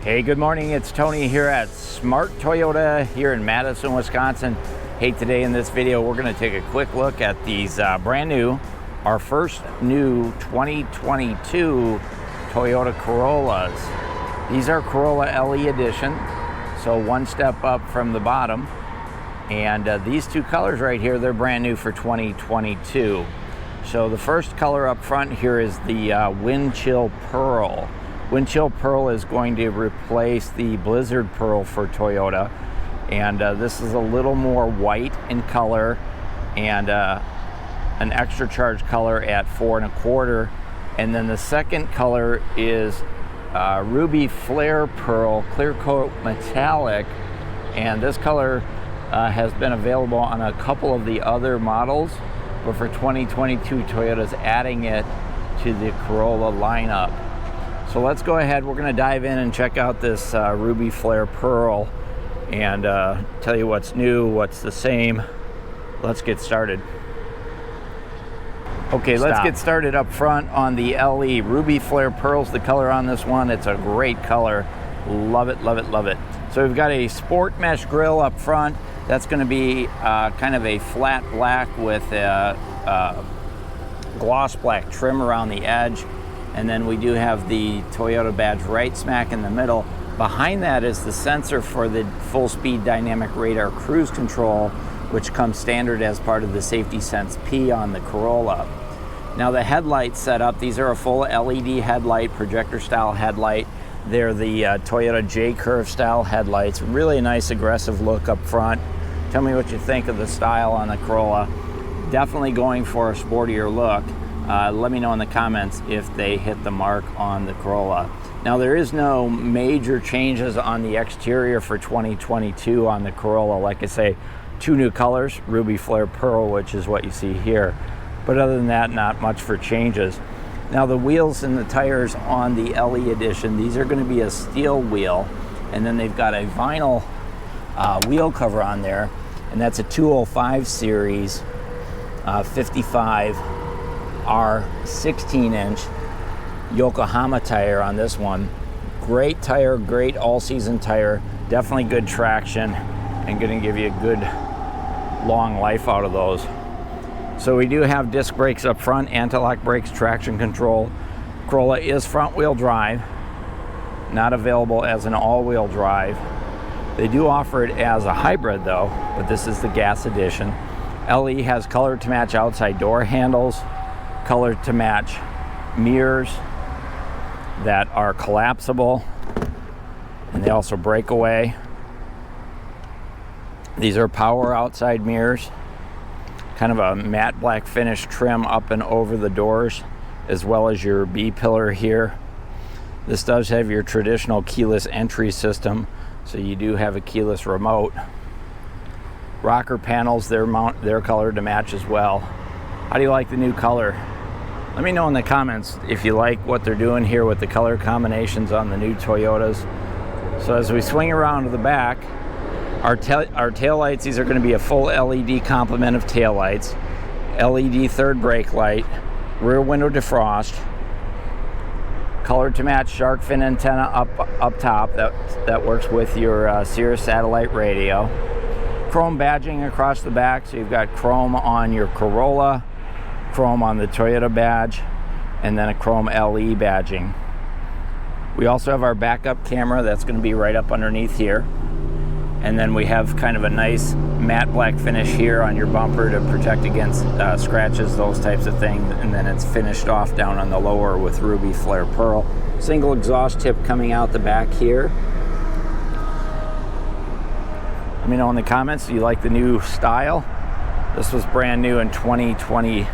Hey, good morning. It's Tony here at Smart Toyota here in Madison, Wisconsin. Hey, today in this video, we're going to take a quick look at these brand new, our first new 2022 Toyota Corollas. These are Corolla LE edition, so one step up from the bottom. And these two colors right here, they're brand new for 2022. So the first color up front here is the Windchill Pearl. Windchill Pearl is going to replace the Blizzard Pearl for Toyota, and this is a little more white in color and an extra charge color at 4 1/4. And then the second color is Ruby Flare Pearl Clear Coat Metallic, and this color has been available on a couple of the other models, but for 2022 Toyota's adding it to the Corolla lineup. So let's go ahead, we're going to dive in and check out this Ruby Flare Pearl and tell you what's new, what's the same. Let's get started. Okay, let's get started up front on the LE. Ruby Flare Pearl's the color on this one. It's a great color. Love it, love it, love it. So we've got a sport mesh grille up front. That's going to be kind of a flat black with a gloss black trim around the edge. And then we do have the Toyota badge right smack in the middle. Behind that is the sensor for the full speed dynamic radar cruise control, which comes standard as part of the Safety Sense P on the Corolla. Now the headlights set up, these are a full LED headlight, projector style headlight. They're the Toyota J-curve style headlights. Really a nice aggressive look up front. Tell me what you think of the style on the Corolla. Definitely going for a sportier look. Let me know in the comments if they hit the mark on the Corolla. Now there is no major changes on the exterior for 2022 on the Corolla. Like I say, two new colors, Ruby Flare Pearl, which is what you see here. But other than that, not much for changes. Now the wheels and the tires on the LE edition, these are going to be a steel wheel, and then they've got a vinyl wheel cover on there, and that's a 205 series 55 R 16-inch Yokohama tire on this one. Great tire, great all-season tire, definitely good traction and going to give you a good long life out of those. So we do have disc brakes up front, anti-lock brakes, traction control. Corolla is front-wheel drive, not available as an all-wheel drive. They do offer it as a hybrid though, but this is the gas edition. LE has color to match outside door handles, color to match mirrors that are collapsible, and they also break away. These are power outside mirrors, kind of a matte black finish trim up and over the doors, as well as your B pillar here. This does have your traditional keyless entry system, so you do have a keyless remote. Rocker panels, they're colored to match as well. How do you like the new color? Let me know in the comments if you like what they're doing here with the color combinations on the new Toyotas. So as we swing around to the back, our tail lights, these are going to be a full LED complement of tail lights, LED third brake light, rear window defrost, color to match shark fin antenna up top. That works with your Sirius satellite radio. Chrome badging across the back, so you've got chrome on your Corolla, chrome on the Toyota badge, and then a chrome LE badging. We also have our backup camera that's going to be right up underneath here, and then we have kind of a nice matte black finish here on your bumper to protect against scratches, those types of things, and then it's finished off down on the lower with Ruby Flare Pearl. Single exhaust tip coming out the back here. Let me know in the comments, do you like the new style? This was brand new in 2020.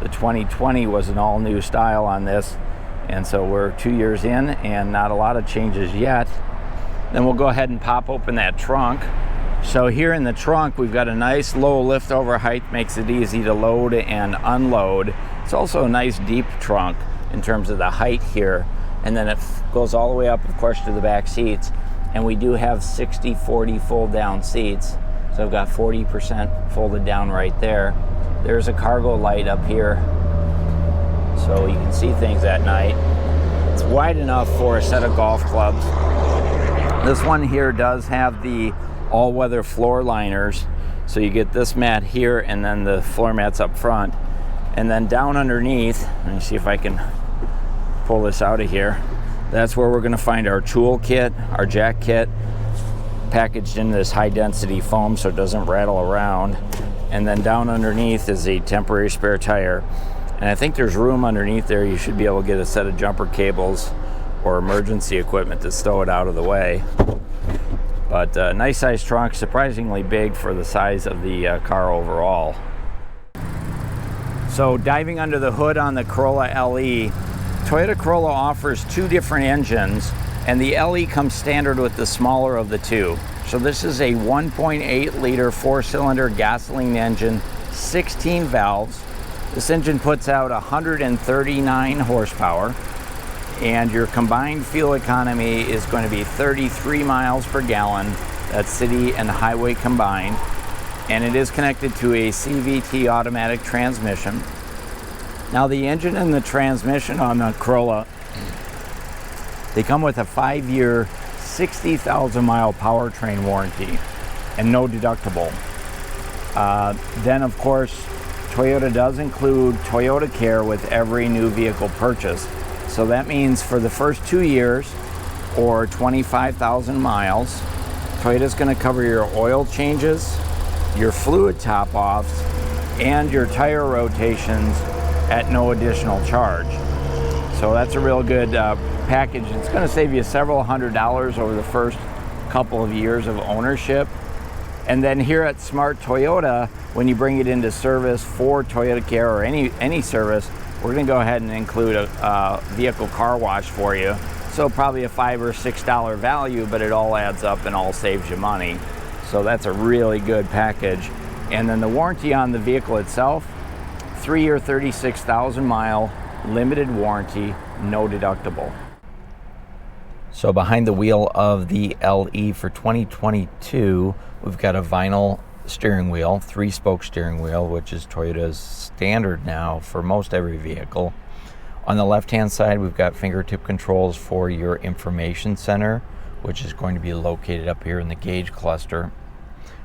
The 2020 was an all-new style on this, and so we're 2 years in and not a lot of changes yet. Then we'll go ahead and pop open that trunk. So here in the trunk, we've got a nice low lift over height, makes it easy to load and unload. It's also a nice deep trunk in terms of the height here, and then it goes all the way up, of course, to the back seats. And we do have 60-40 fold down seats, so I've got 40% folded down right there. There's a cargo light up here, so you can see things at night. It's wide enough for a set of golf clubs. This one here does have the all-weather floor liners. So you get this mat here and then the floor mats up front. And then down underneath, let me see if I can pull this out of here. That's where we're gonna find our tool kit, our jack kit, packaged in this high density foam so it doesn't rattle around. And then down underneath is a temporary spare tire. And I think there's room underneath there. You should be able to get a set of jumper cables or emergency equipment to stow it out of the way. But nice size trunk, surprisingly big for the size of the car overall. So diving under the hood on the Corolla LE, Toyota Corolla offers two different engines, and the LE comes standard with the smaller of the two. So this is a 1.8 liter four-cylinder gasoline engine, 16 valves. This engine puts out 139 horsepower, and your combined fuel economy is going to be 33 miles per gallon. That's city and highway combined. And it is connected to a CVT automatic transmission. Now the engine and the transmission on the Corolla, they come with a 5-year, 60,000 mile powertrain warranty and no deductible. Then of course, Toyota does include Toyota Care with every new vehicle purchase. So that means for the first 2 years or 25,000 miles, Toyota's going to cover your oil changes, your fluid top offs, and your tire rotations at no additional charge. So that's a real good package. It's going to save you several $100s over the first couple of years of ownership. And then here at Smart Toyota, when you bring it into service for Toyota Care or any service, we're going to go ahead and include a vehicle car wash for you. So probably a $5 or $6 value, but it all adds up and all saves you money. So that's a really good package. And then the warranty on the vehicle itself, 3-year, 36,000 mile, limited warranty, no deductible. So behind the wheel of the LE for 2022, we've got a vinyl steering wheel, 3-spoke steering wheel, which is Toyota's standard now for most every vehicle. On the left-hand side, we've got fingertip controls for your information center, which is going to be located up here in the gauge cluster.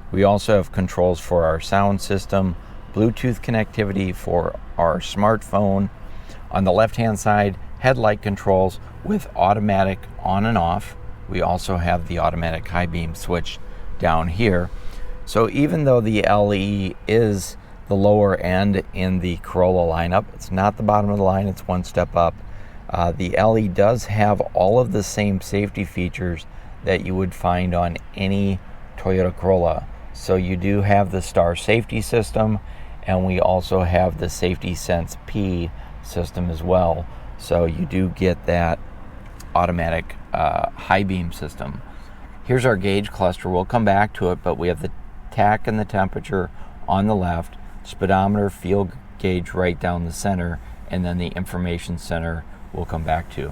We also have controls for our sound system, Bluetooth connectivity for our smartphone. On the left-hand side, headlight controls with automatic on and off. We also have the automatic high beam switch down here. So even though the LE is the lower end in the Corolla lineup, it's not the bottom of the line, it's one step up. The LE does have all of the same safety features that you would find on any Toyota Corolla. So you do have the Star safety system, and we also have the Safety Sense P system as well. So you do get that automatic high beam system. Here's our gauge cluster. We'll come back to it, but we have the tach and the temperature on the left, speedometer, fuel gauge right down the center, and then the information center we'll come back to.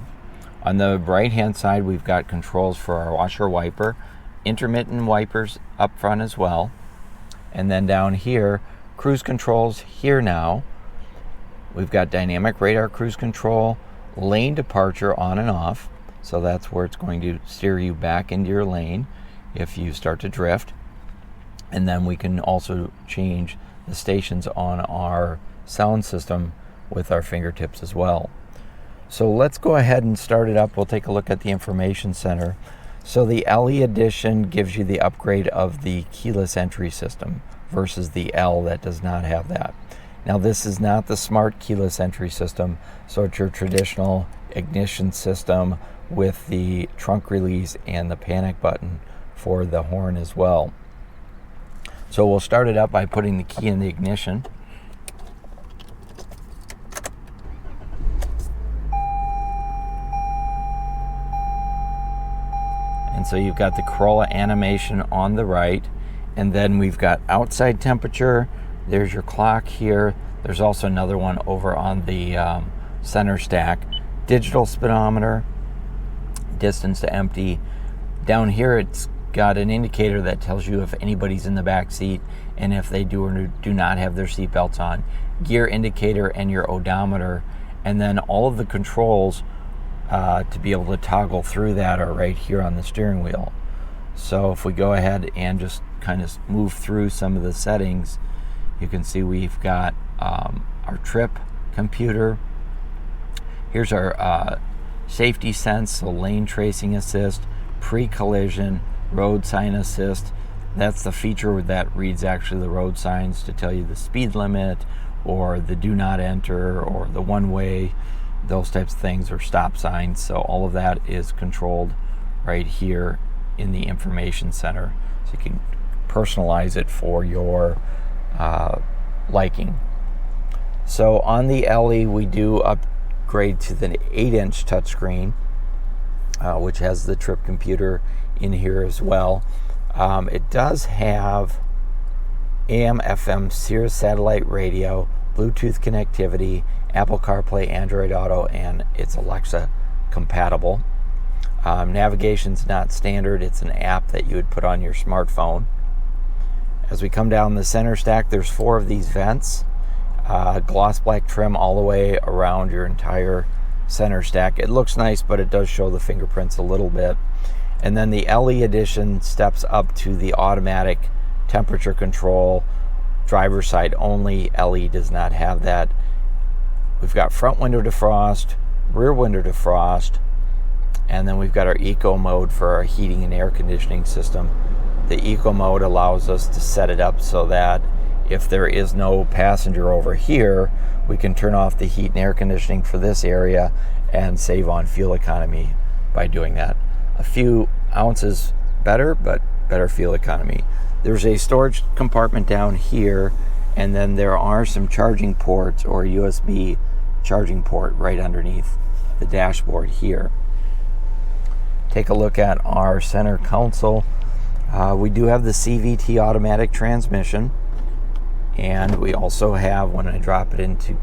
On the right hand side, we've got controls for our washer wiper, intermittent wipers up front as well, and then down here, cruise controls here now. We've got dynamic radar cruise control, lane departure on and off, so that's where it's going to steer you back into your lane if you start to drift. And then we can also change the stations on our sound system with our fingertips as well. So let's go ahead and start it up. We'll take a look at the information center. So the LE edition gives you the upgrade of the keyless entry system versus the L that does not have that. Now this is not the smart keyless entry system, so it's your traditional ignition system with the trunk release and the panic button for the horn as well. So we'll start it up by putting the key in the ignition. And so you've got the Corolla animation on the right, and then we've got outside temperature. There's your clock here. There's also another one over on the center stack. Digital speedometer, distance to empty. Down here it's got an indicator that tells you if anybody's in the back seat and if they do or do not have their seatbelts on. Gear indicator and your odometer, and then all of the controls to be able to toggle through that are right here on the steering wheel. So if we go ahead and just kind of move through some of the settings, you can see we've got our trip computer. Here's our safety sense, so lane tracing assist, pre-collision, road sign assist. That's the feature that reads actually the road signs to tell you the speed limit or the do not enter or the one way, those types of things, or stop signs. So all of that is controlled right here in the information center. So you can personalize it for your liking. So on the LE, we do upgrade to the 8-inch touchscreen, which has the trip computer in here as well. It does have AM, FM, Sirius satellite radio, Bluetooth connectivity, Apple CarPlay, Android Auto, and it's Alexa compatible. Navigation's not standard. It's an app that you would put on your smartphone. As we come down the center stack, there's 4 of these vents. Gloss black trim all the way around your entire center stack. It looks nice, but it does show the fingerprints a little bit. And then the LE edition steps up to the automatic temperature control, driver's side only. LE does not have that. We've got front window defrost, rear window defrost, and then we've got our eco mode for our heating and air conditioning system. The eco mode allows us to set it up so that if there is no passenger over here, we can turn off the heat and air conditioning for this area and save on fuel economy by doing that. A few ounces better, but better fuel economy. There's a storage compartment down here, and then there are some charging ports or USB charging port right underneath the dashboard here. Take a look at our center console. We do have the CVT automatic transmission, and we also have, when I drop it into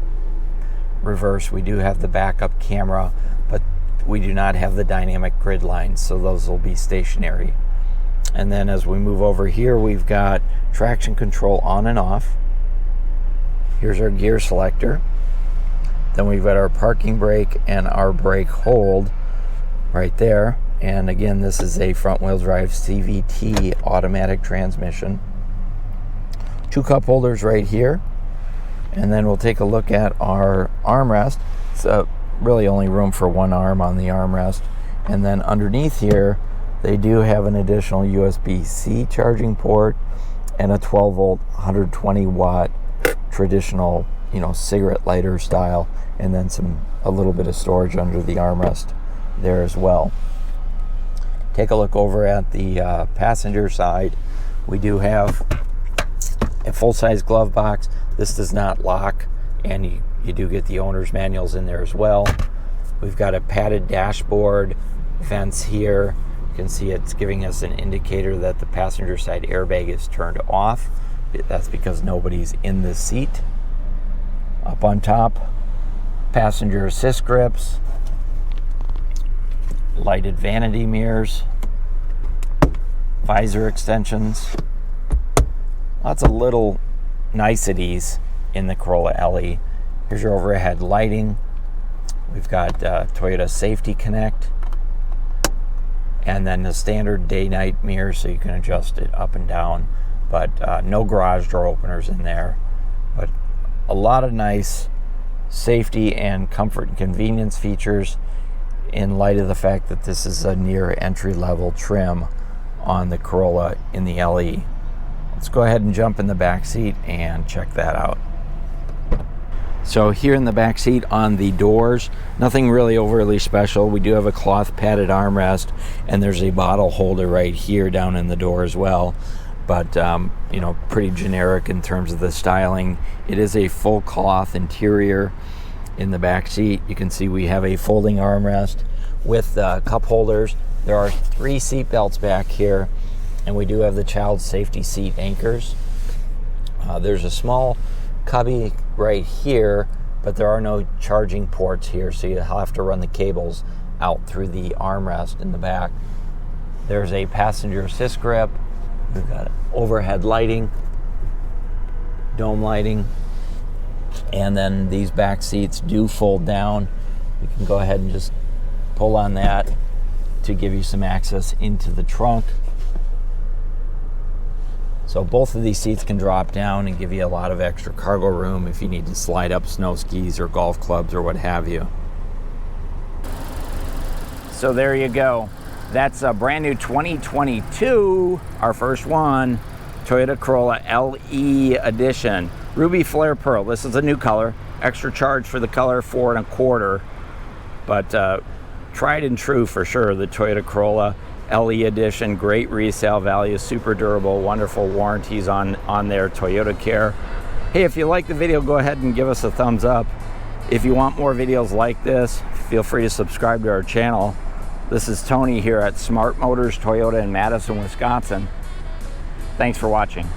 reverse, we do have the backup camera, but we do not have the dynamic grid lines, so those will be stationary. And then as we move over here, we've got traction control on and off. Here's our gear selector. Then we've got our parking brake and our brake hold right there. And again, this is a front wheel drive CVT automatic transmission. 2 cup holders right here. And then we'll take a look at our armrest. It's really only room for 1 arm on the armrest. And then underneath here, they do have an additional USB-C charging port and a 12 volt, 120 watt traditional, cigarette lighter style, and then a little bit of storage under the armrest there as well. Take a look over at the passenger side. We do have a full-size glove box. This does not lock, and you do get the owner's manuals in there as well. We've got a padded dashboard, vents here. You can see it's giving us an indicator that the passenger side airbag is turned off. That's because nobody's in the seat. Up on top, passenger assist grips, lighted vanity mirrors, visor extensions. Lots of little niceties in the Corolla LE. Here's your overhead lighting. We've got Toyota Safety Connect, and then the standard day-night mirror, so you can adjust it up and down, but no garage door openers in there. But a lot of nice safety and comfort and convenience features in light of the fact that this is a near entry-level trim on the Corolla in the LE. Let's go ahead and jump in the back seat and check that out. So here in the back seat on the doors, nothing really overly special. We do have a cloth padded armrest, and there's a bottle holder right here down in the door as well. But pretty generic in terms of the styling. It is a full cloth interior in the back seat. You can see we have a folding armrest with cup holders. There are 3 seat belts back here, and we do have the child safety seat anchors. There's a small cubby right here, but there are no charging ports here, so you'll have to run the cables out through the armrest in the back. There's a passenger assist grip. We've got overhead lighting, dome lighting, and then these back seats do fold down. We can go ahead and just pull on that to give you some access into the trunk. So both of these seats can drop down and give you a lot of extra cargo room if you need to slide up snow skis or golf clubs or what have you. So there you go. That's a brand new 2022, our first one, Toyota Corolla LE Edition. Ruby Flare Pearl. This is a new color. Extra charge for the color, $4 1/4. But tried and true for sure, the Toyota Corolla LE Edition. Great resale value, super durable, wonderful warranties on their Toyota Care. Hey, if you like the video, go ahead and give us a thumbs up. If you want more videos like this, feel free to subscribe to our channel. This is Tony here at Smart Motors Toyota in Madison, Wisconsin. Thanks for watching.